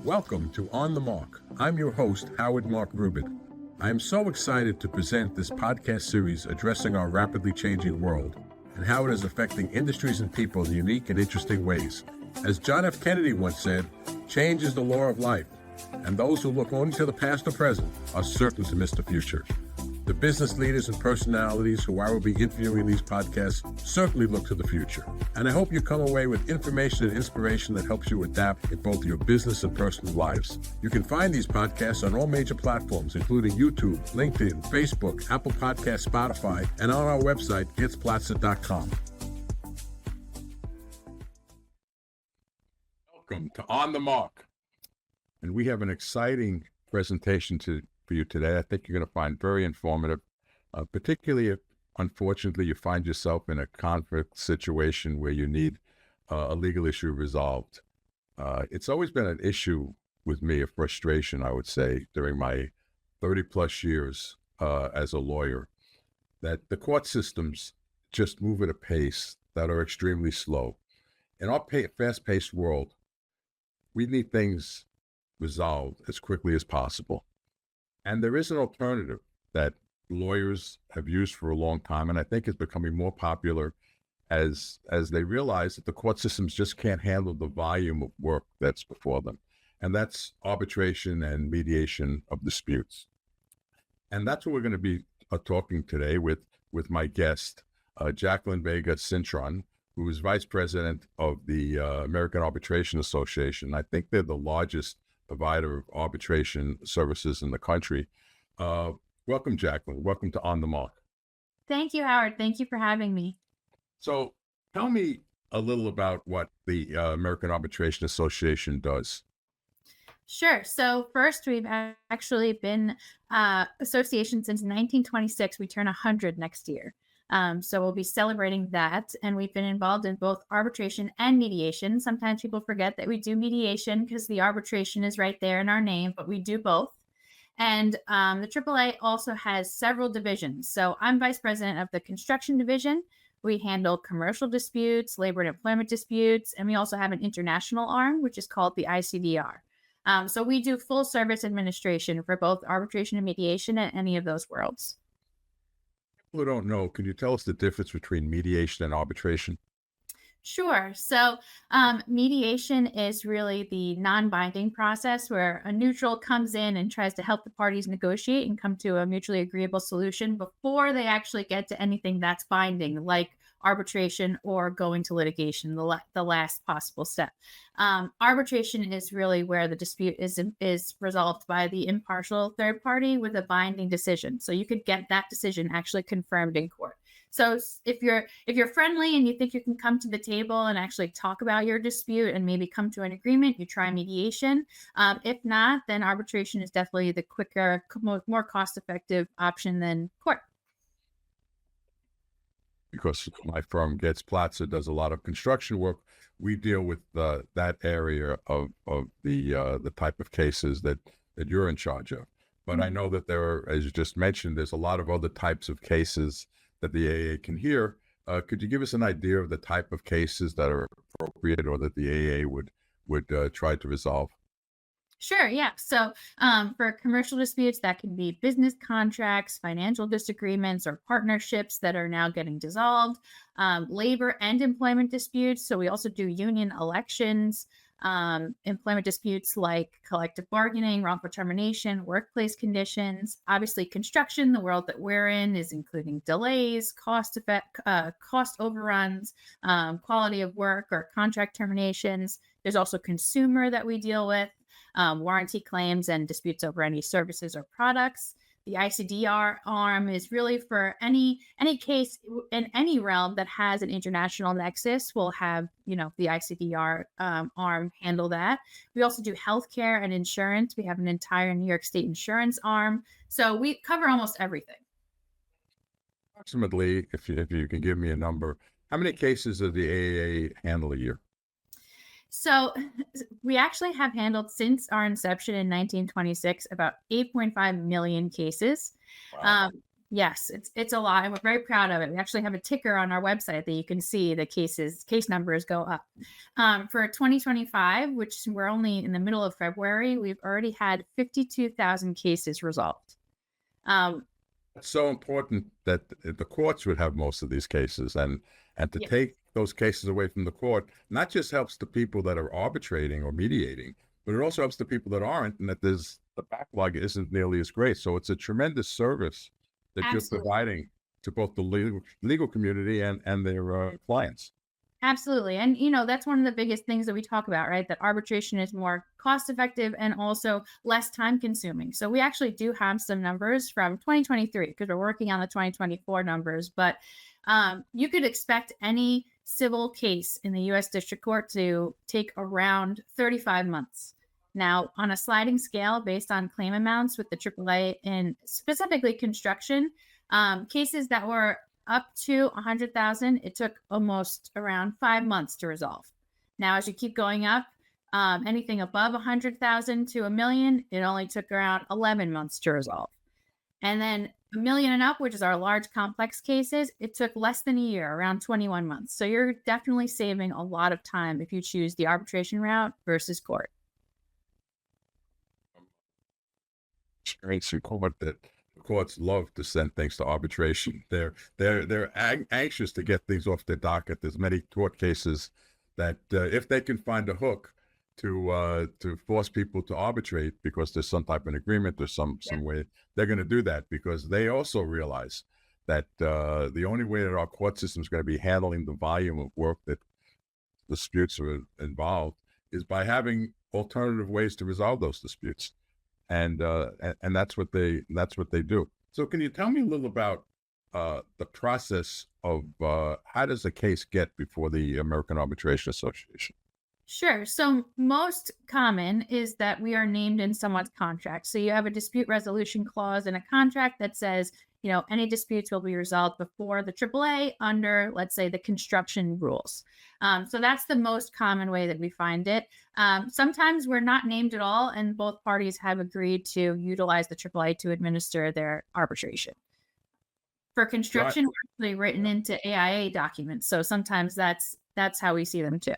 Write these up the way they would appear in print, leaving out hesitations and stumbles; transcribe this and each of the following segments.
Welcome to On the Mark. I'm your host, Howard Mark Rubin. I am so excited to present this podcast series addressing our rapidly changing world and how it is affecting industries and people in unique and interesting ways. As John F. Kennedy once said, change is the law of life, and those who look only to the past or present are certain to miss the future. The business leaders and personalities who I will be interviewing in these podcasts certainly look to the future. And I hope you come away with information and inspiration that helps you adapt in both your business and personal lives. You can find these podcasts on all major platforms, including YouTube, LinkedIn, Facebook, Apple Podcasts, Spotify, and on our website, getsplatzer.com. Welcome to On the Mark. And we have an exciting presentation for you today. I think you're going to find very informative, particularly if, unfortunately, you find yourself in a conflict situation where you need a legal issue resolved. It's always been an issue with me, a frustration, I would say, during my 30-plus years as a lawyer, that the court systems just move at a pace that are extremely slow. In our fast-paced world, we need things resolved as quickly as possible. And there is an alternative that lawyers have used for a long time, and I think is becoming more popular as they realize that the court systems just can't handle the volume of work that's before them. And that's arbitration and mediation of disputes. And that's what we're going to be talking today with my guest, Jacqueline Vega Cintron, who is vice president of the American Arbitration Association. I think they're the largest provider of arbitration services in the country. Welcome, Jacqueline. Welcome to On the Mark. Thank you, Howard. Thank you for having me. So tell me a little about what the American Arbitration Association does. Sure. So first, we've actually been association since 1926. We turn 100 next year. So we'll be celebrating that. And we've been involved in both arbitration and mediation. Sometimes people forget that we do mediation because the arbitration is right there in our name, but we do both. And the AAA also has several divisions. So I'm vice president of the construction division. We handle commercial disputes, labor and employment disputes, and we also have an international arm, which is called the ICDR. So we do full service administration for both arbitration and mediation in any of those worlds. People who don't know, can you tell us the difference between mediation and arbitration? Sure. So mediation is really the non-binding process where a neutral comes in and tries to help the parties negotiate and come to a mutually agreeable solution before they actually get to anything that's binding, like arbitration or going to litigation, the last possible step. Arbitration is really where the dispute is resolved by the impartial third party with a binding decision. So you could get that decision actually confirmed in court. So if you're friendly and you think you can come to the table and actually talk about your dispute and maybe come to an agreement, you try mediation. If not, then arbitration is definitely the quicker, more cost-effective option than court. Because my firm, Getsplatzer, does a lot of construction work. We deal with that area of the type of cases that you're in charge of. But I know that there are, as you just mentioned, there's a lot of other types of cases that the AA can hear. Could you give us an idea of the type of cases that are appropriate or that the AA would try to resolve? Sure, yeah. So for commercial disputes, that can be business contracts, financial disagreements, or partnerships that are now getting dissolved, labor and employment disputes. So we also do union elections, employment disputes like collective bargaining, wrongful termination, workplace conditions. Obviously, construction, the world that we're in, is including delays, cost overruns, quality of work or contract terminations. There's also consumer that we deal with, warranty claims and disputes over any services or products. The ICDR arm is really for any case in any realm that has an international nexus. We'll have, the ICDR arm handle that. We also do healthcare and insurance. We have an entire New York State insurance arm. So we cover almost everything. Approximately, if you can give me a number, how many cases does the AAA handle a year? So we actually have handled, since our inception in 1926, about 8.5 million cases. Wow. Yes, it's a lot, and we're very proud of it. We actually have a ticker on our website that you can see the case numbers go up. For 2025, which we're only in the middle of February, we've already had 52,000 cases resolved. Um, It's so important that the courts would have most of these cases, and to yeah, take those cases away from the court not just helps the people that are arbitrating or mediating, but it also helps the people that aren't, and that the backlog isn't nearly as great. So it's a tremendous service that you're absolutely. providing to both the legal community and their clients. Absolutely. And, that's one of the biggest things that we talk about, right? That arbitration is more cost effective and also less time consuming. So we actually do have some numbers from 2023 because we're working on the 2024 numbers. But you could expect any civil case in the US District Court to take around 35 months. Now, on a sliding scale based on claim amounts with the AAA and specifically construction, cases that were up to 100,000, it took almost around 5 months to resolve. Now, as you keep going up, anything above 100,000 to a million, it only took around 11 months to resolve. And then a million and up, which is our large complex cases, it took less than a year, around 21 months. So you're definitely saving a lot of time if you choose the arbitration route versus court. Experience in court that the courts love to send things to arbitration. They're anxious to get things off their docket. There's many court cases that if they can find a hook to force people to arbitrate because there's some type of agreement or some way, they're going to do that, because they also realize that the only way that our court system is going to be handling the volume of work that disputes are involved is by having alternative ways to resolve those disputes. And that's what they do. So can you tell me a little about the process of how does a case get before the American Arbitration Association? Sure. So most common is that we are named in someone's contract. So you have a dispute resolution clause in a contract that says, any disputes will be resolved before the AAA under, let's say, the construction rules. So that's the most common way that we find it. Sometimes we're not named at all, and both parties have agreed to utilize the AAA to administer their arbitration. For Right. construction, we're actually written into AIA documents. So sometimes that's how we see them too.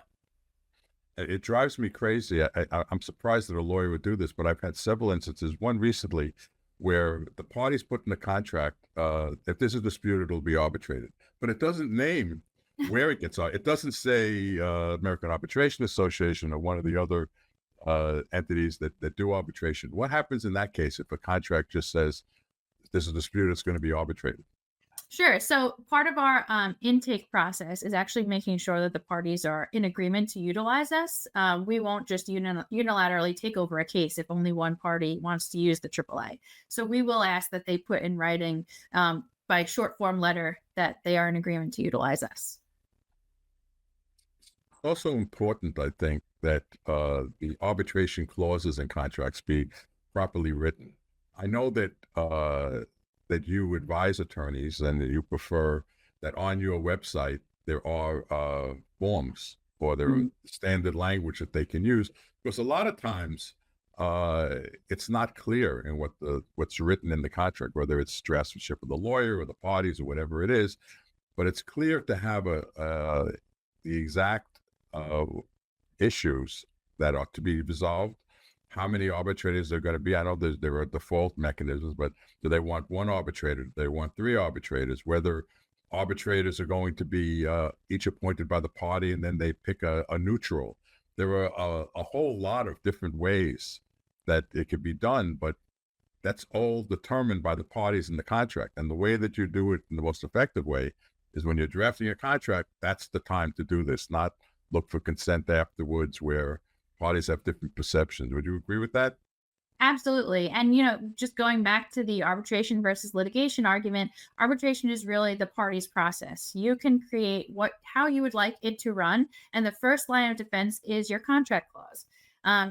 It drives me crazy. I'm surprised that a lawyer would do this, but I've had several instances. One recently where the parties put in the contract, if there's a dispute, it'll be arbitrated, but it doesn't name where it gets. It doesn't say American Arbitration Association or one of the other entities that do arbitration. What happens in that case if a contract just says there's a dispute, it's going to be arbitrated? Sure. So part of our intake process is actually making sure that the parties are in agreement to utilize us. We won't just unilaterally take over a case if only one party wants to use the AAA. So we will ask that they put in writing by short form letter that they are in agreement to utilize us. It's also important, I think, that the arbitration clauses in contracts be properly written. I know that you advise attorneys and that you prefer that on your website there are forms or there are standard language that they can use, because a lot of times it's not clear in what's written in the contract, whether it's draftsmanship of the lawyer or the parties or whatever it is. But it's clear to have the exact issues that are to be resolved, how many arbitrators there are going to be. I know there are default mechanisms, but do they want one arbitrator? Do they want three arbitrators? Whether arbitrators are going to be each appointed by the party and then they pick a neutral. There are a whole lot of different ways that it could be done, but that's all determined by the parties in the contract. And the way that you do it in the most effective way is when you're drafting a contract, that's the time to do this, not look for consent afterwards where parties have different perceptions. Would you agree with that? Absolutely. And, just going back to the arbitration versus litigation argument, arbitration is really the party's process. You can create how you would like it to run. And the first line of defense is your contract clause.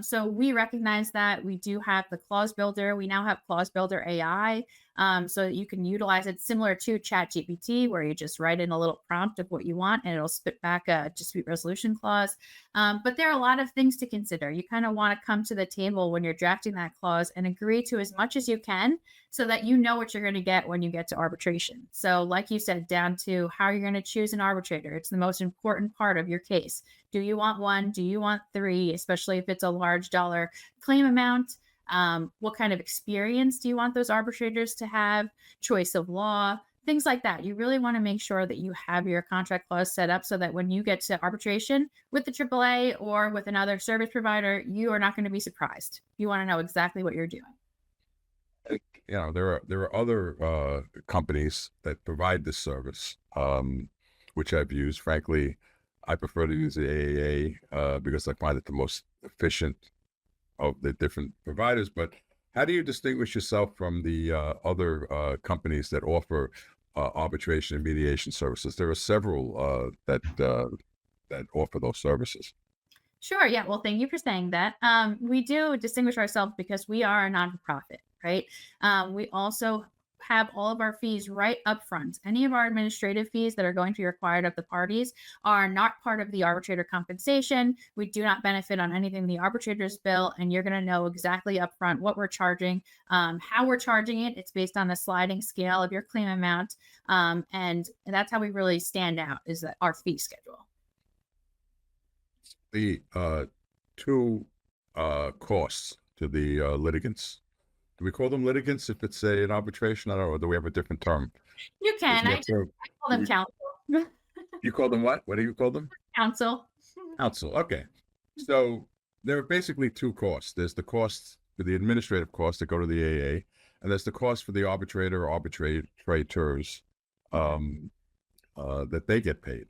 So we recognize that we do have the clause builder. We now have clause builder AI. so that you can utilize it similar to ChatGPT, where you just write in a little prompt of what you want and it'll spit back a dispute resolution clause. But there are a lot of things to consider. You kind of want to come to the table when you're drafting that clause and agree to as much as you can so that you know what you're going to get when you get to arbitration. So, like you said, down to how you're going to choose an arbitrator. It's the most important part of your case. Do you want one? Do you want three? Especially if it's a large dollar claim amount. What kind of experience do you want those arbitrators to have? Choice of law, things like that. You really want to make sure that you have your contract clause set up so that when you get to arbitration with the AAA or with another service provider, you are not going to be surprised. You want to know exactly what you're doing. There are other companies that provide this service, which I've used. Frankly, I prefer to use the AAA because I find it the most efficient of the different providers. But how do you distinguish yourself from the other companies that offer arbitration and mediation services? There are several that offer those services. Sure. Yeah. Well, thank you for saying that. We do distinguish ourselves because we are a non-profit, right? We also have all of our fees right up front. Any of our administrative fees that are going to be required of the parties are not part of the arbitrator compensation. We do not benefit on anything the arbitrators bill, and you're going to know exactly up front what we're charging, how we're charging it. It's based on the sliding scale of your claim amount, and that's how we really stand out, is that our fee schedule. The two costs to the litigants. Do we call them litigants if it's an arbitration? I don't know. Or do we have a different term? You can. I call them counsel. You call them what? What do you call them? Counsel. Counsel. Okay. So there are basically two costs. There's the costs for the administrative costs that go to the AA, and there's the cost for the arbitrator or arbitrators that they get paid.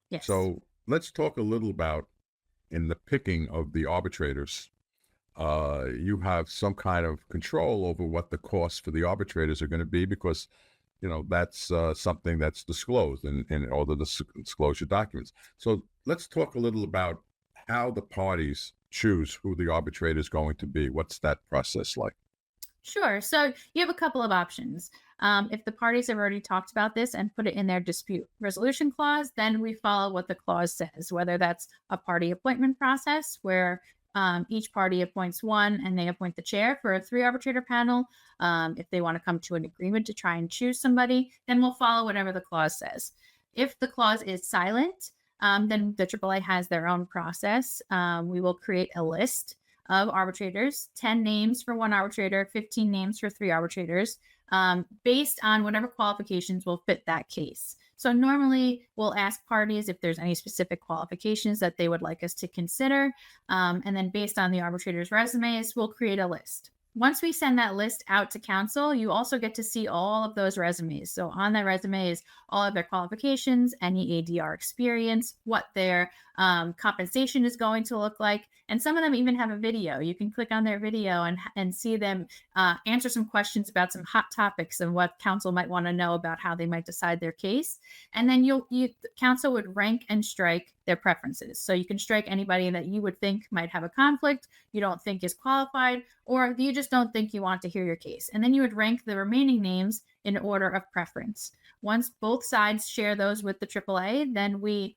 Yes. So let's talk a little about in the picking of the arbitrators. You have some kind of control over what the costs for the arbitrators are going to be because, that's something that's disclosed in all the disclosure documents. So let's talk a little about how the parties choose who the arbitrator is going to be. What's that process like? Sure. So you have a couple of options. If the parties have already talked about this and put it in their dispute resolution clause, then we follow what the clause says, whether that's a party appointment process where each party appoints one and they appoint the chair for a 3-arbitrator panel. If they want to come to an agreement to try and choose somebody, then we'll follow whatever the clause says. If the clause is silent, then the AAA has their own process. We will create a list of arbitrators, 10 names for one arbitrator, 15 names for 3 arbitrators, based on whatever qualifications will fit that case. So normally we'll ask parties if there's any specific qualifications that they would like us to consider. And then based on the arbitrator's resumes, we'll create a list. Once we send that list out to counsel, you also get to see all of those resumes. So on that resume is all of their qualifications, any ADR experience, what their compensation is going to look like. And some of them even have a video. You can click on their video and see them answer some questions about some hot topics and what counsel might want to know about how they might decide their case. And then counsel would rank and strike their preferences. So you can strike anybody that you would think might have a conflict, you don't think is qualified, or you just don't think you want to hear your case. And then you would rank the remaining names in order of preference. Once both sides share those with the AAA, then we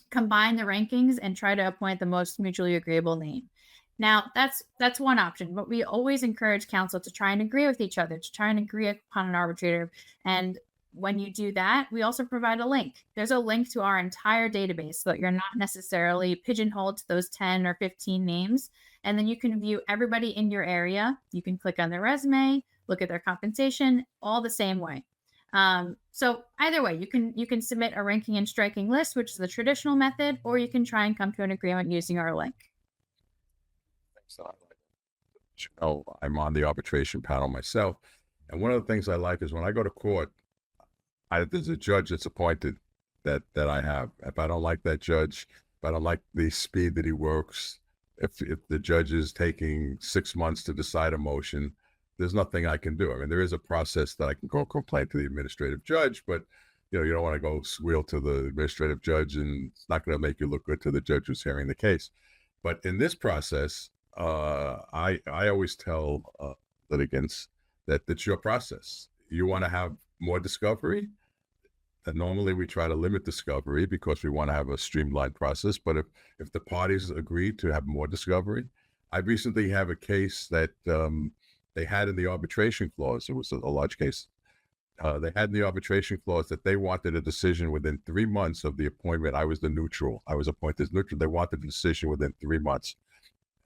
combine the rankings and try to appoint the most mutually agreeable name. Now, that's one option, but we always encourage counsel to try and agree with each other, to try and agree upon an arbitrator. And when you do that, we also provide a link. There's a link to our entire database so that you're not necessarily pigeonholed to those 10 or 15 names. And then you can view everybody in your area. You can click on their resume, look at their compensation, all the same way. So either way, you can submit a ranking and striking list, which is the traditional method, or you can try and come to an agreement using our link. I'm on the arbitration panel myself. And one of the things I like is when I go to court, there's a judge that's appointed that I have. If I don't like that judge, if I don't like the speed that he works, if the judge is taking 6 months to decide a motion, there's nothing I can do. I mean, there is a process that I can go complain to the administrative judge, but you don't want to go squeal to the administrative judge, and it's not going to make you look good to the judge who's hearing the case. But in this process, I always tell litigants that's your process. You want to have more discovery? And normally we try to limit discovery because we want to have a streamlined process. But if the parties agree to have more discovery, I recently have a case that they had in the arbitration clause. It was a large case. They had in the arbitration clause that they wanted a decision within 3 months of the appointment. I was the neutral. I was appointed as neutral. They wanted a decision within 3 months,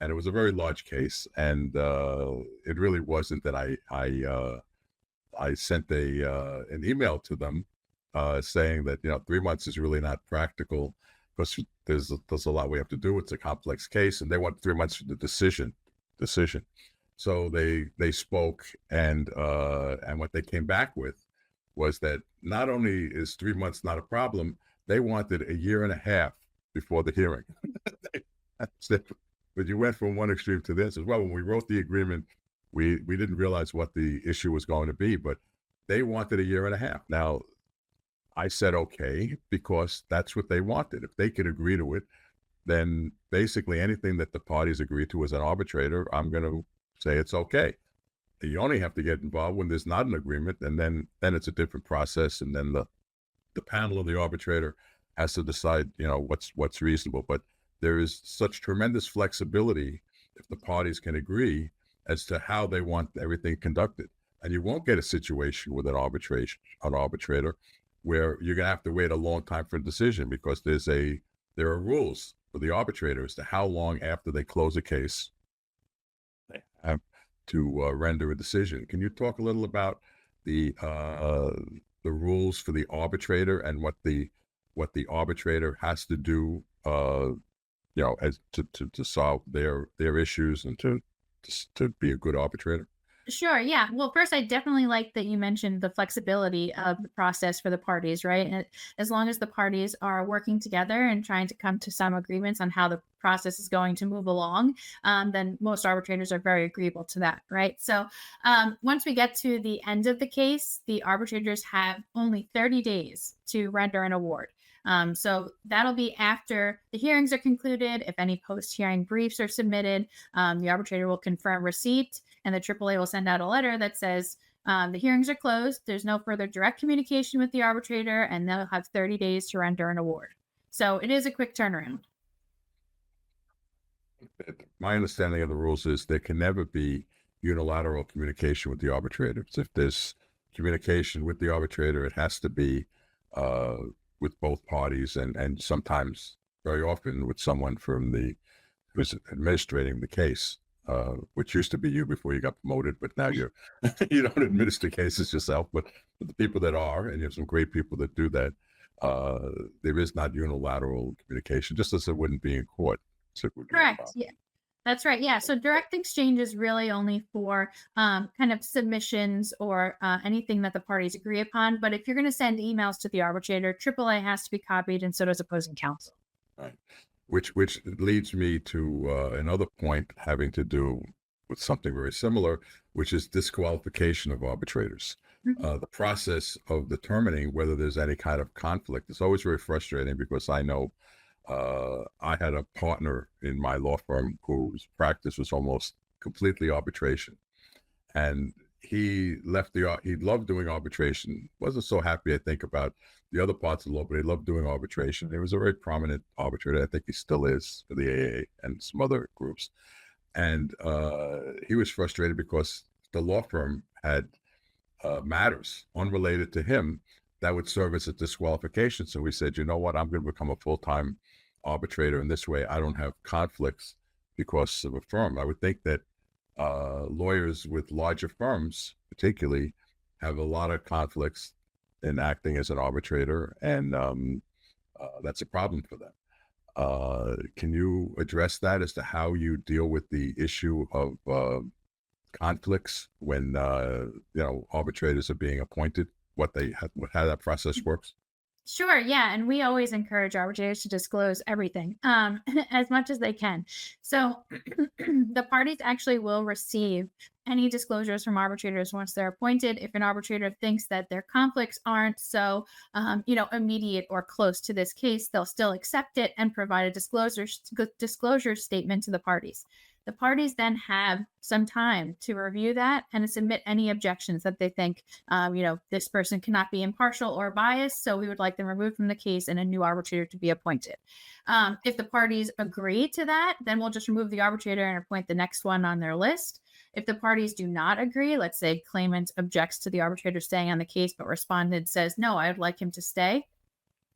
and it was a very large case. And it really wasn't that I sent an email to them saying that 3 months is really not practical because there's a lot we have to do. It's a complex case, and they want 3 months for the decision. So they spoke, and what they came back with was that not only is 3 months not a problem, they wanted a year and a half before the hearing. But you went from one extreme to this as well. When we wrote the agreement, we didn't realize what the issue was going to be, but they wanted a year and a half. Now, I said okay because that's what they wanted. If they could agree to it, then basically anything that the parties agree to as an arbitrator, I'm going to say it's okay. You only have to get involved when there's not an agreement, and then it's a different process, and then the panel of the arbitrator has to decide what's reasonable. But there is such tremendous flexibility if the parties can agree as to how they want everything conducted, and you won't get a situation with an arbitrator where you're going to have to wait a long time for a decision because there are rules for the arbitrator as to how long after they close a case they have to render a decision. Can you talk a little about the rules for the arbitrator and what the arbitrator has to do, as to solve their issues and to be a good arbitrator? Sure. Yeah. Well, first, I definitely like that you mentioned the flexibility of the process for the parties, right? And as long as the parties are working together and trying to come to some agreements on how the process is going to move along, then most arbitrators are very agreeable to that, right? So once we get to the end of the case, the arbitrators have only 30 days to render an award. So that'll be after the hearings are concluded. If any post-hearing briefs are submitted, the arbitrator will confirm receipt, and the AAA will send out a letter that says the hearings are closed. There's no further direct communication with the arbitrator, and they'll have 30 days to render an award. So it is a quick turnaround. My understanding of the rules is there can never be unilateral communication with the arbitrator. So if there's communication with the arbitrator, it has to be with both parties, and sometimes, very often, with someone who's administrating the case, which used to be you before you got promoted, but now you don't administer cases yourself, but the people that are, and you have some great people that do that, there is not unilateral communication, just as it wouldn't be in court. So it would be Correct. Yeah. That's right. Yeah. So direct exchange is really only for kind of submissions or anything that the parties agree upon. But if you're going to send emails to the arbitrator, AAA has to be copied, and so does opposing counsel. Right. Which leads me to another point having to do with something very similar, which is disqualification of arbitrators. Mhm. The process of determining whether there's any kind of conflict is always very frustrating because I know I had a partner in my law firm whose practice was almost completely arbitration, and he loved doing arbitration. Wasn't so happy, I think, about the other parts of the law, but he loved doing arbitration. He was a very prominent arbitrator. I think he still is for the AA and some other groups. And he was frustrated because the law firm had matters unrelated to him that would serve as a disqualification. So we said, you know what, I'm going to become a full-time arbitrator, and this way I don't have conflicts because of a firm. I would think that lawyers with larger firms, particularly, have a lot of conflicts in acting as an arbitrator, and that's a problem for them. Can you address that as to how you deal with the issue of conflicts when arbitrators are being appointed? How that process works? Sure, yeah, and we always encourage arbitrators to disclose everything as much as they can. So the parties actually will receive any disclosures from arbitrators once they're appointed. If an arbitrator thinks that their conflicts aren't so, immediate or close to this case, they'll still accept it and provide a disclosure statement to the parties. The parties then have some time to review that and submit any objections that they think, this person cannot be impartial or biased, so we would like them removed from the case and a new arbitrator to be appointed. If the parties agree to that, then we'll just remove the arbitrator and appoint the next one on their list. If the parties do not agree, let's say claimant objects to the arbitrator staying on the case, but respondent says, no, I would like him to stay,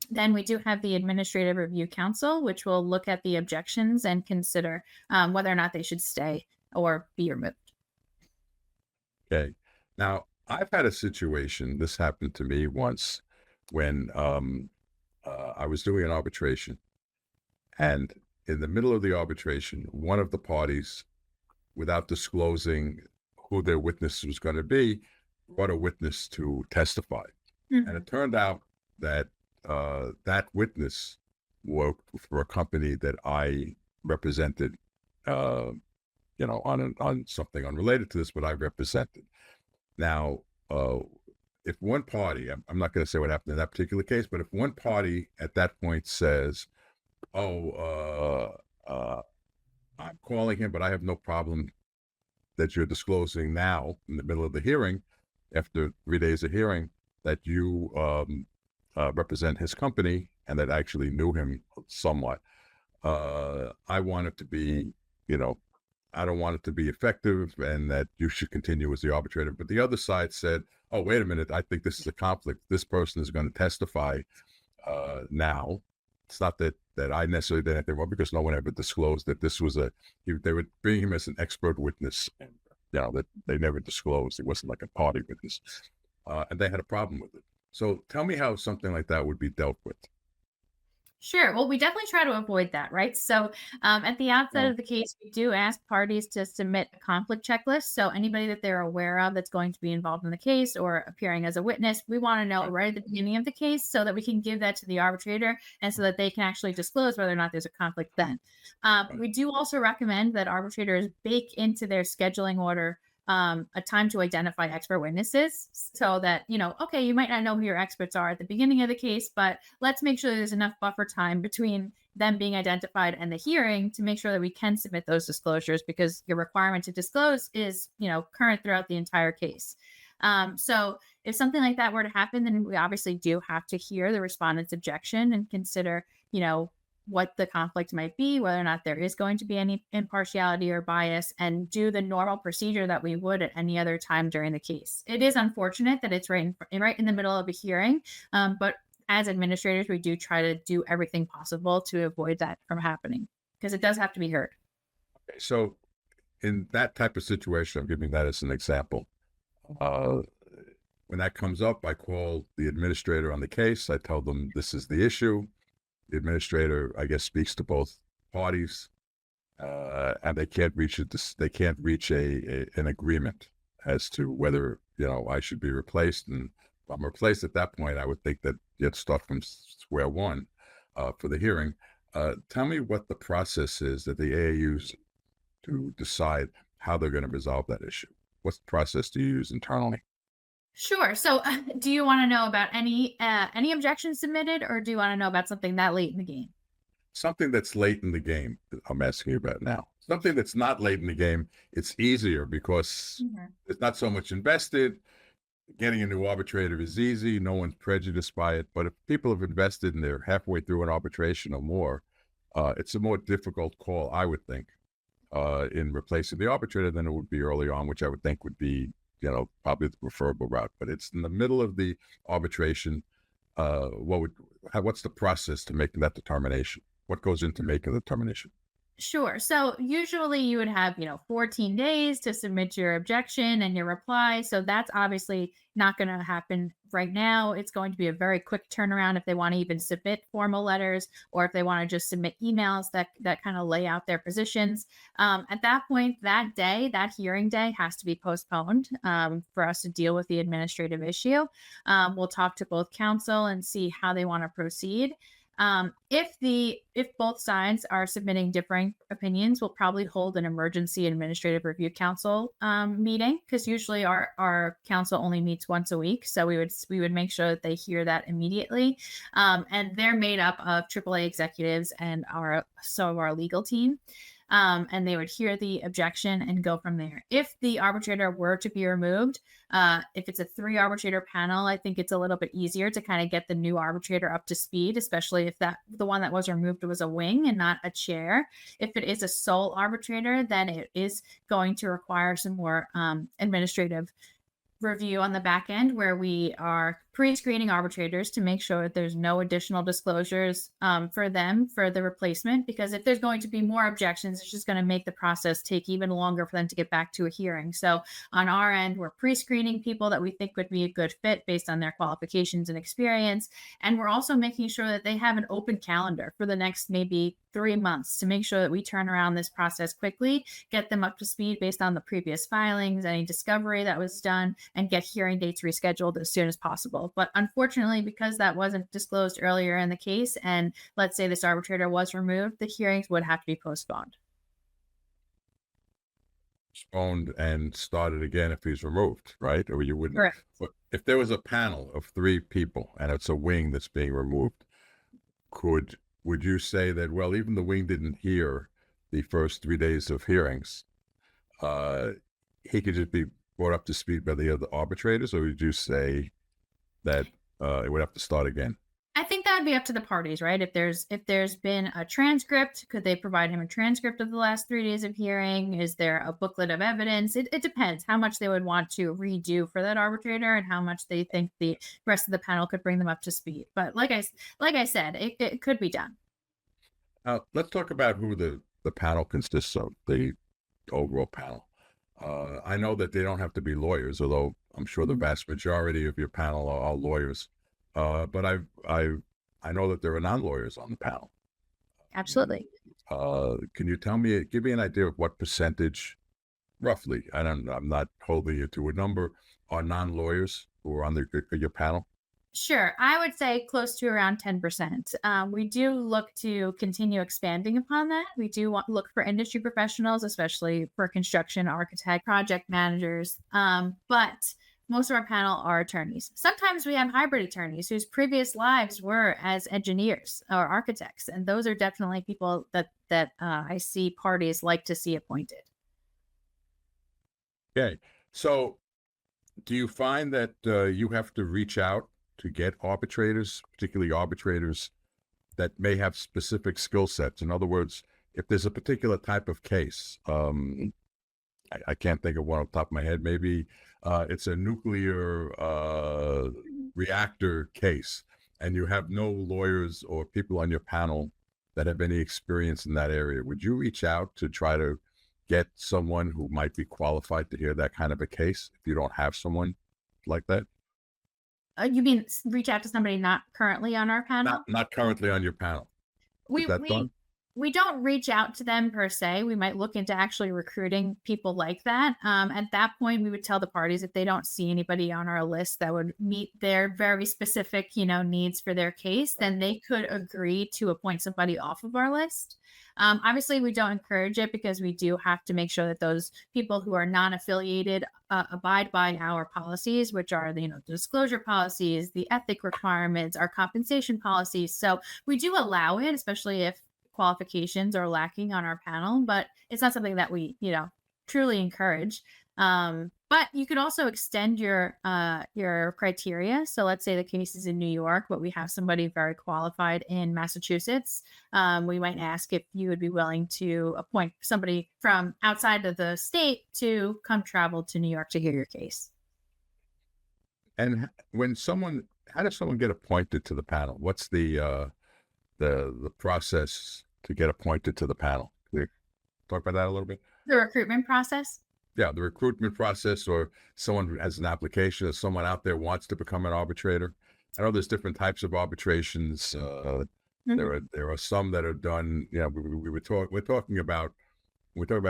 then we do have the Administrative Review Council, which will look at the objections and consider whether or not they should stay or be removed. Okay. Now, I've had a situation, this happened to me once when I was doing an arbitration. And in the middle of the arbitration, one of the parties, without disclosing who their witness was going to be, brought a witness to testify. And it turned out that that witness worked for a company that I represented, on something unrelated to this, but I represented. Now, if one party, I'm not going to say what happened in that particular case, but if one party at that point says, I'm calling him, but I have no problem that you're disclosing now in the middle of the hearing, after 3 days of hearing, that you represent his company and that actually knew him somewhat. I want it to be, I don't want it to be effective and that you should continue as the arbitrator. But the other side said, oh, wait a minute, I think this is a conflict. This person is going to testify now. It's not that I necessarily did anything wrong, because no one ever disclosed that this was they would bring him as an expert witness, and, that they never disclosed. It wasn't like a party witness. And they had a problem with it. So tell me how something like that would be dealt with. Sure. Well, we definitely try to avoid that, right? So at the outset of the case, we do ask parties to submit a conflict checklist. So anybody that they're aware of that's going to be involved in the case or appearing as a witness, we want to know right at the beginning of the case so that we can give that to the arbitrator and so that they can actually disclose whether or not there's a conflict then. We do also recommend that arbitrators bake into their scheduling order a time to identify expert witnesses so that, okay, you might not know who your experts are at the beginning of the case, but let's make sure there's enough buffer time between them being identified and the hearing to make sure that we can submit those disclosures, because your requirement to disclose is, current throughout the entire case. So if something like that were to happen, then we obviously do have to hear the respondent's objection and consider, what the conflict might be, whether or not there is going to be any impartiality or bias, and do the normal procedure that we would at any other time during the case. It is unfortunate that it's right in the middle of a hearing, but as administrators, we do try to do everything possible to avoid that from happening, because it does have to be heard. Okay, so in that type of situation, I'm giving that as an example. When that comes up, I call the administrator on the case. I tell them this is the issue. The administrator, I guess, speaks to both parties, and they can't reach an agreement as to whether I should be replaced. And if I'm replaced at that point, I would think that you'd start from square one for the hearing. Tell me what the process is that the AA use to decide how they're going to resolve that issue. What process do you use internally? Sure. So do you want to know about any objections submitted, or do you want to know about something that late in the game? Something that's late in the game, I'm asking you about now. Something that's not late in the game, it's easier because there's not so much invested. Getting a new arbitrator is easy. No one's prejudiced by it. But if people have invested and they're halfway through an arbitration or more, it's a more difficult call, I would think, in replacing the arbitrator than it would be early on, which I would think would be, probably the preferable route. But it's in the middle of the arbitration. What's the process to making that determination? What goes into making the determination? Sure. So usually you would have, 14 days to submit your objection and your reply. So that's obviously not going to happen right now. It's going to be a very quick turnaround if they want to even submit formal letters, or if they want to just submit emails that kind of lay out their positions. At that point, that hearing day has to be postponed for us to deal with the administrative issue. We'll talk to both counsel and see how they want to proceed. If both sides are submitting differing opinions, we'll probably hold an emergency administrative review council meeting, because usually our council only meets once a week. So we would make sure that they hear that immediately. And they're made up of AAA executives and our legal team. and they would hear the objection and go from there. If the arbitrator were to be removed, if it's a 3 arbitrator panel, I think it's a little bit easier to kind of get the new arbitrator up to speed, especially if the one that was removed was a wing and not a chair. If it is a sole arbitrator, then it is going to require some more administrative review on the back end, where we are pre-screening arbitrators to make sure that there's no additional disclosures for them for the replacement, because if there's going to be more objections, it's just going to make the process take even longer for them to get back to a hearing. So on our end, we're pre-screening people that we think would be a good fit based on their qualifications and experience, and we're also making sure that they have an open calendar for the next maybe 3 months to make sure that we turn around this process quickly, get them up to speed based on the previous filings, any discovery that was done, and get hearing dates rescheduled as soon as possible. But unfortunately, because that wasn't disclosed earlier in the case, and let's say this arbitrator was removed, the hearings would have to be postponed. Postponed and started again if he's removed, right? Or you wouldn't. Correct. But if there was a panel of 3 people and it's a wing that's being removed, would you say that, well, even the wing didn't hear the first 3 days of hearings, he could just be brought up to speed by the other arbitrators, or would you say that it would have to start again? I think that would be up to the parties, right? If there's been a transcript, could they provide him a transcript of the last 3 days of hearing? Is there a booklet of evidence? It depends how much they would want to redo for that arbitrator and how much they think the rest of the panel could bring them up to speed. But like I said, it could be done. Let's talk about who the panel consists of, the overall panel. I know that they don't have to be lawyers, although I'm sure the vast majority of your panel are lawyers. But I know that there are non-lawyers on the panel. Absolutely. Can you give me an idea of what percentage, roughly, I'm not holding you to a number, are non-lawyers who are on your panel? Sure. I would say close to around 10%. We do look to continue expanding upon that. We do look for industry professionals, especially for construction, architect, project managers. But most of our panel are attorneys. Sometimes we have hybrid attorneys whose previous lives were as engineers or architects. And those are definitely people that I see parties like to see appointed. Okay. So do you find that you have to reach out to get arbitrators, particularly arbitrators that may have specific skill sets? In other words, if there's a particular type of case, I can't think of one off the top of my head, maybe it's a nuclear reactor case, and you have no lawyers or people on your panel that have any experience in that area, would you reach out to try to get someone who might be qualified to hear that kind of a case if you don't have someone like that? You mean reach out to somebody not currently on our panel? Not currently on your panel. Is that done? We don't reach out to them per se. We might look into actually recruiting people like that. At that point, we would tell the parties if they don't see anybody on our list that would meet their very specific, needs for their case, then they could agree to appoint somebody off of our list. Obviously, we don't encourage it because we do have to make sure that those people who are non-affiliated abide by our policies, which are the disclosure policies, the ethic requirements, our compensation policies. So we do allow it, especially if qualifications are lacking on our panel, but it's not something that we truly encourage. But you could also extend your criteria. So let's say the case is in New York, but we have somebody very qualified in Massachusetts. We might ask if you would be willing to appoint somebody from outside of the state to come travel to New York to hear your case. And how does someone get appointed to the panel? What's the process to get appointed to the panel? Can we talk about that a little bit? The recruitment process? Yeah, the recruitment process, or someone has an application, or someone out there wants to become an arbitrator. I know there's different types of arbitrations. There are some that are done. We're talking about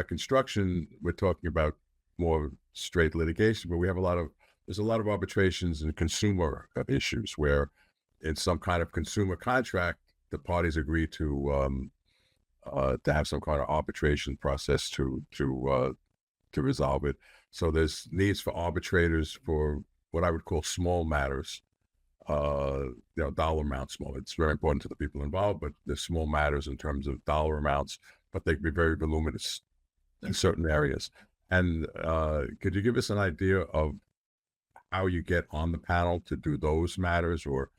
construction. We're talking about more straight litigation, but there's a lot of arbitrations in consumer issues where, in some kind of consumer contract, the parties agree to have some kind of arbitration process to resolve it. So there's needs for arbitrators for what I would call small matters, dollar amounts small. It's very important to the people involved, but there's small matters in terms of dollar amounts but they can be very voluminous in certain areas. And could you give us an idea of how you get on the panel to do those matters, or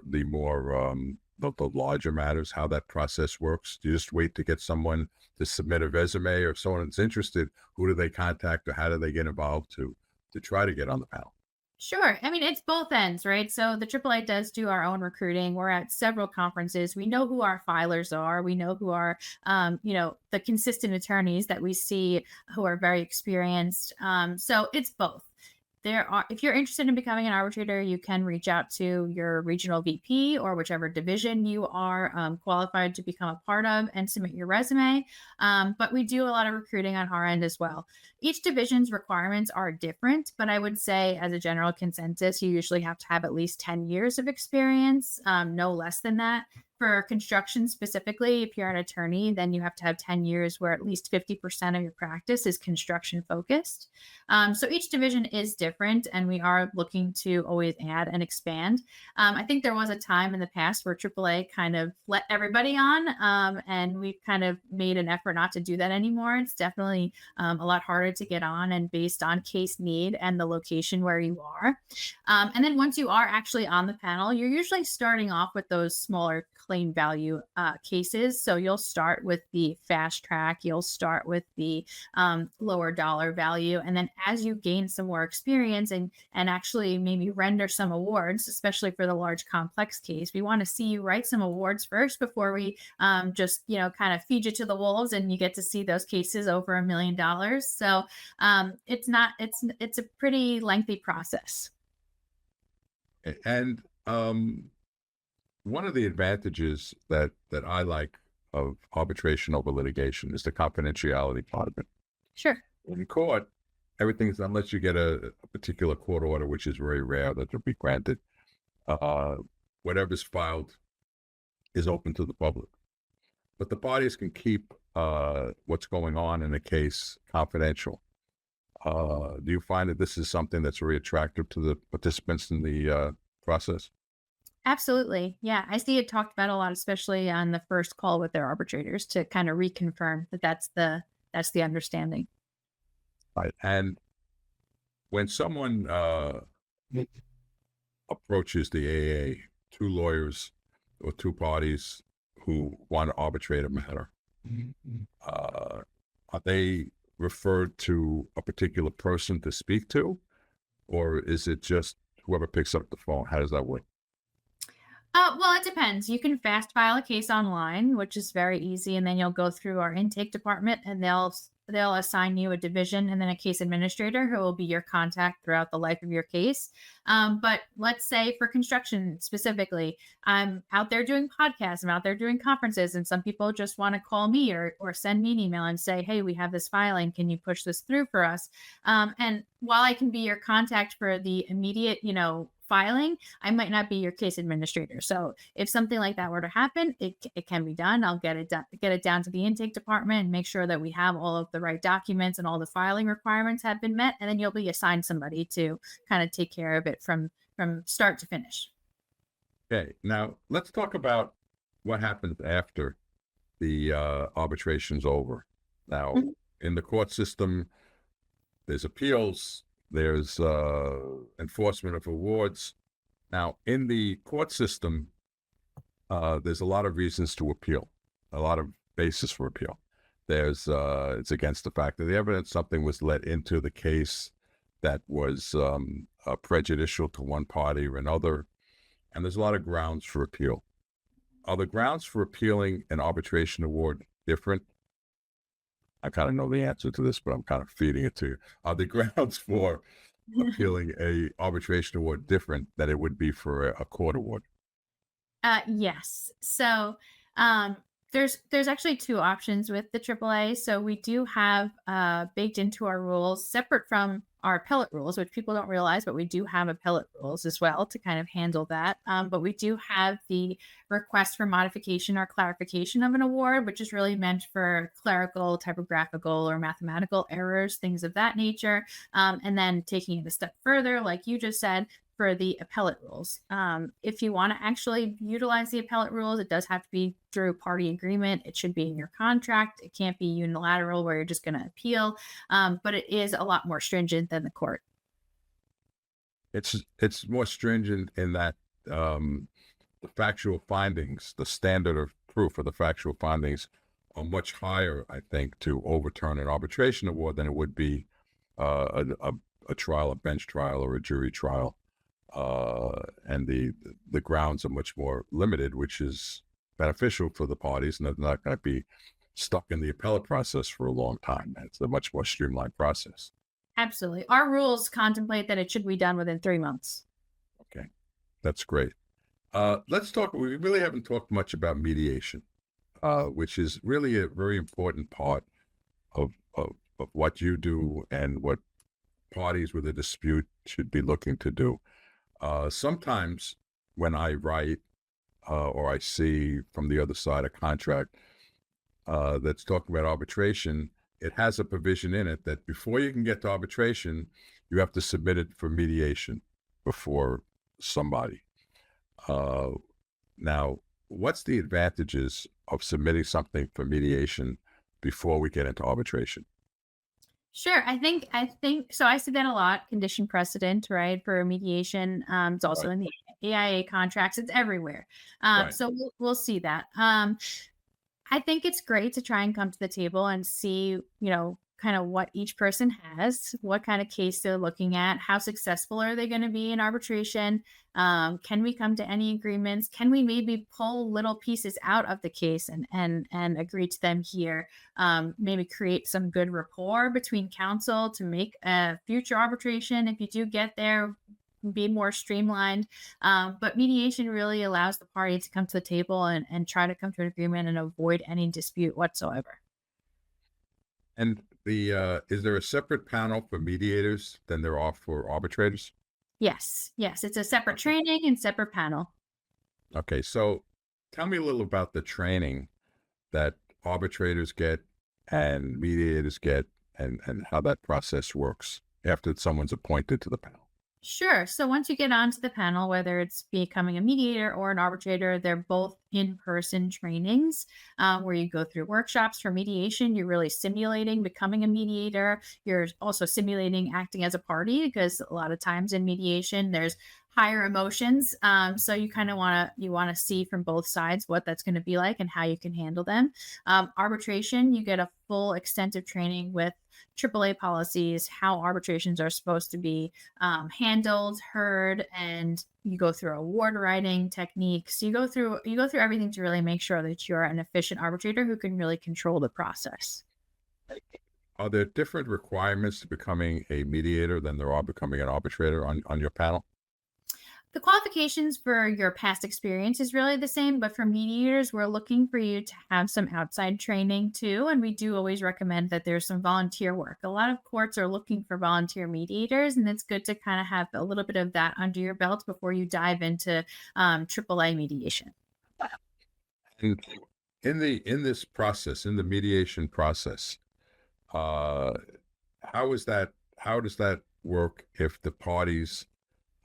the more the larger matters, how that process works? Do you just wait to get someone to submit a resume, or if someone's interested, who do they contact, or how do they get involved to try to get on the panel? Sure. I mean, it's both ends, right? So the AAA does do our own recruiting. We're at several conferences. We know who our filers are. We know who are, the consistent attorneys that we see who are very experienced. So it's both. If you're interested in becoming an arbitrator, you can reach out to your regional VP or whichever division you are qualified to become a part of and submit your resume. But we do a lot of recruiting on our end as well. Each division's requirements are different, but I would say as a general consensus, you usually have to have at least 10 years of experience, no less than that. For construction specifically, if you're an attorney, then you have to have 10 years where at least 50% of your practice is construction focused. So each division is different, and we are looking to always add and expand. I think there was a time in the past where AAA kind of let everybody on, and we've kind of made an effort not to do that anymore. It's definitely a lot harder to get on, and based on case need and the location where you are. And then once you are actually on the panel, you're usually starting off with those smaller claim value cases. So you'll start with the fast track, you'll start with the lower dollar value. And then as you gain some more experience and actually maybe render some awards, especially for the large complex case, we want to see you write some awards first before we just, kind of feed you to the wolves and you get to see those cases over $1 million. So it's a pretty lengthy process. And one of the advantages that I like of arbitration over litigation is the confidentiality part of it. Sure. In court, everything's, unless you get a particular court order, which is very rare that will be granted, whatever's filed is open to the public. But the parties can keep what's going on in a case confidential. Do you find that this is something that's very attractive to the participants in the process? Absolutely. Yeah. I see it talked about a lot, especially on the first call with their arbitrators to kind of reconfirm that that's the understanding. Right. And when someone approaches the AA, two lawyers or two parties who want to arbitrate a matter, are they referred to a particular person to speak to, or is it just whoever picks up the phone? How does that work? Well, it depends. You can fast file a case online, which is very easy, and then you'll go through our intake department, and they'll assign you a division and then a case administrator who will be your contact throughout the life of your case. But let's say for construction specifically, I'm out there doing podcasts, I'm out there doing conferences, and some people just want to call me or send me an email and say, hey, we have this filing. Can you push this through for us? And while I can be your contact for the immediate, filing, I might not be your case administrator. So if something like that were to happen, it can be done. I'll get it down to the intake department and make sure that we have all of the right documents and all the filing requirements have been met. And then you'll be assigned somebody to kind of take care of it from start to finish. Okay. Now let's talk about what happens after the arbitration's over. Now, in the court system, there's appeals, there's enforcement of awards. Now, in the court system, there's a lot of reasons to appeal, a lot of basis for appeal. There's it's against the fact of the evidence, something was let into the case that was prejudicial to one party or another, and there's a lot of grounds for appeal. Are the grounds for appealing an arbitration award different? I kind of know the answer to this, but I'm kind of feeding it to you. Are the grounds for appealing a arbitration award different than it would be for a court award? Yes. So there's actually two options with the AAA. So we do have baked into our rules, separate from our appellate rules, which people don't realize, but we do have appellate rules as well to kind of handle that. But we do have the request for modification or clarification of an award, which is really meant for clerical, typographical, or mathematical errors, things of that nature. And then taking it a step further, like you just said, for the appellate rules. If you want to actually utilize the appellate rules, it does have to be through party agreement. It should be in your contract. It can't be unilateral where you're just going to appeal. But it is a lot more stringent than the court. It's more stringent in that the factual findings, the standard of proof of the factual findings are much higher, I think, to overturn an arbitration award than it would be a trial, a bench trial, or a jury trial. And the grounds are much more limited, which is beneficial for the parties, and they're not going to be stuck in the appellate process for a long time. It's a much more streamlined process. Absolutely. Our rules contemplate that it should be done within 3 months. Okay, that's great. Let's talk. We really haven't talked much about mediation, which is really a very important part of what you do and what parties with a dispute should be looking to do. Sometimes when I write or I see from the other side a contract that's talking about arbitration, it has a provision in it that before you can get to arbitration, you have to submit it for mediation before somebody. Now, what's the advantages of submitting something for mediation before we get into arbitration? Sure. I think so. I see that a lot. Condition precedent, right? For mediation. It's also Right. in the AIA contracts. It's everywhere. Right. So we'll see that. I think it's great to try and come to the table and see, kind of what each person has, what kind of case they're looking at, how successful are they going to be in arbitration? Can we come to any agreements? Can we maybe pull little pieces out of the case and agree to them here? Maybe create some good rapport between counsel to make a future arbitration, if you do get there, be more streamlined. But mediation really allows the party to come to the table and try to come to an agreement and avoid any dispute whatsoever. And is there a separate panel for mediators than there are for arbitrators? Yes. It's a separate Okay. training and separate panel. Okay. So tell me a little about the training that arbitrators get and mediators get, and how that process works after someone's appointed to the panel. Sure. So once you get onto the panel, whether it's becoming a mediator or an arbitrator, they're both in-person trainings where you go through workshops for mediation. You're really simulating becoming a mediator. You're also simulating acting as a party, because a lot of times in mediation, there's higher emotions. So you kind of want to see from both sides what that's going to be like and how you can handle them. Arbitration, you get a full extensive training with AAA policies, how arbitrations are supposed to be handled, heard, and you go through award writing techniques. You go through everything to really make sure that you're an efficient arbitrator who can really control the process. Are there different requirements to becoming a mediator than there are becoming an arbitrator on your panel? The qualifications for your past experience is really the same, but for mediators, we're looking for you to have some outside training too. And we do always recommend that there's some volunteer work. A lot of courts are looking for volunteer mediators, and it's good to kind of have a little bit of that under your belt before you dive into AAA mediation. And in this process, in the mediation process, uh, how does that work if the parties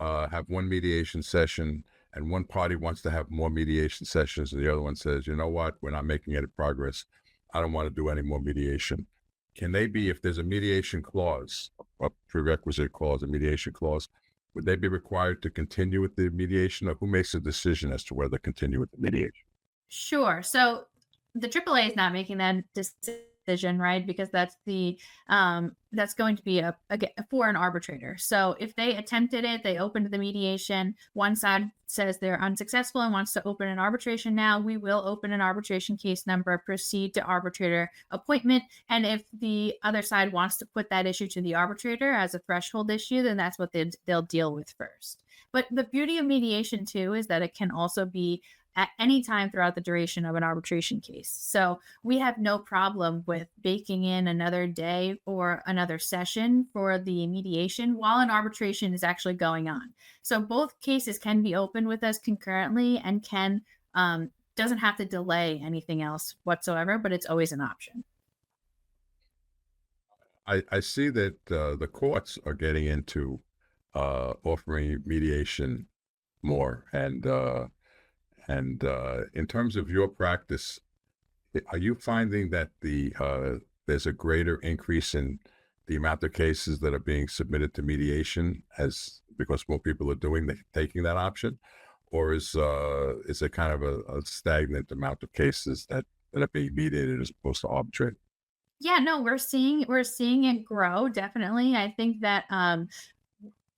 have one mediation session and one party wants to have more mediation sessions and the other one says, you know what, we're not making any progress, I don't want to do any more mediation? Can they be, if there's a mediation clause, a prerequisite clause, a mediation clause, would they be required to continue with the mediation, or who makes a decision as to whether to continue with the mediation? Sure. So the AAA is not making that decision, right? Because that's going to be for an arbitrator. So if they attempted it, they opened the mediation. One side says they're unsuccessful and wants to open an arbitration now. We will open an arbitration case number, proceed to arbitrator appointment. And if the other side wants to put that issue to the arbitrator as a threshold issue, then that's what they'll deal with first. But the beauty of mediation too is that it can also be at any time throughout the duration of an arbitration case. So we have no problem with baking in another day or another session for the mediation while an arbitration is actually going on. So both cases can be open with us concurrently and doesn't have to delay anything else whatsoever, but it's always an option. I see that the courts are getting into offering mediation more. And in terms of your practice, are you finding that there's a greater increase in the amount of cases that are being submitted to mediation because more people are taking that option? Or is it kind of a stagnant amount of cases that are being mediated as opposed to arbitrated? Yeah, no, we're seeing it grow, definitely. I think that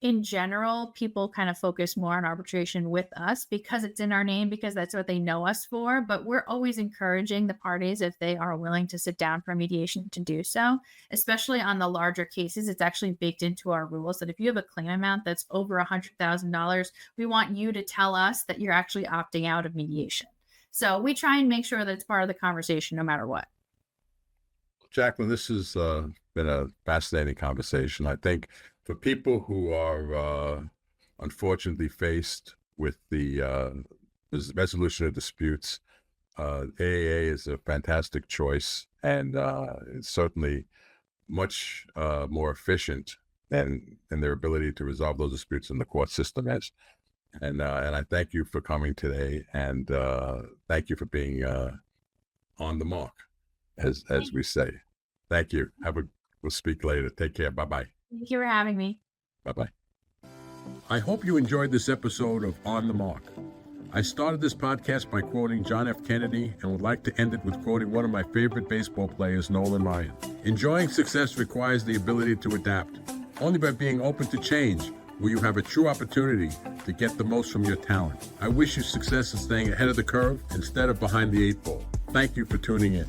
in general, people kind of focus more on arbitration with us because it's in our name, because that's what they know us for. But we're always encouraging the parties, if they are willing to sit down for mediation, to do so, especially on the larger cases. It's actually baked into our rules that if you have a claim amount that's over $100,000, we want you to tell us that you're actually opting out of mediation. So we try and make sure that it's part of the conversation no matter what. Jacqueline, this has been a fascinating conversation. I think for people who are unfortunately faced with the resolution of disputes, AAA is a fantastic choice, and it's certainly much more efficient than their ability to resolve those disputes in the court system is. And I thank you for coming today, and thank you for being on the mark, as we say. Thank you. We'll speak later. Take care. Bye-bye. Thank you for having me. Bye-bye. I hope you enjoyed this episode of On the Mark. I started this podcast by quoting John F. Kennedy and would like to end it with quoting one of my favorite baseball players, Nolan Ryan. Enjoying success requires the ability to adapt. Only by being open to change will you have a true opportunity to get the most from your talent. I wish you success in staying ahead of the curve instead of behind the 8 ball. Thank you for tuning in.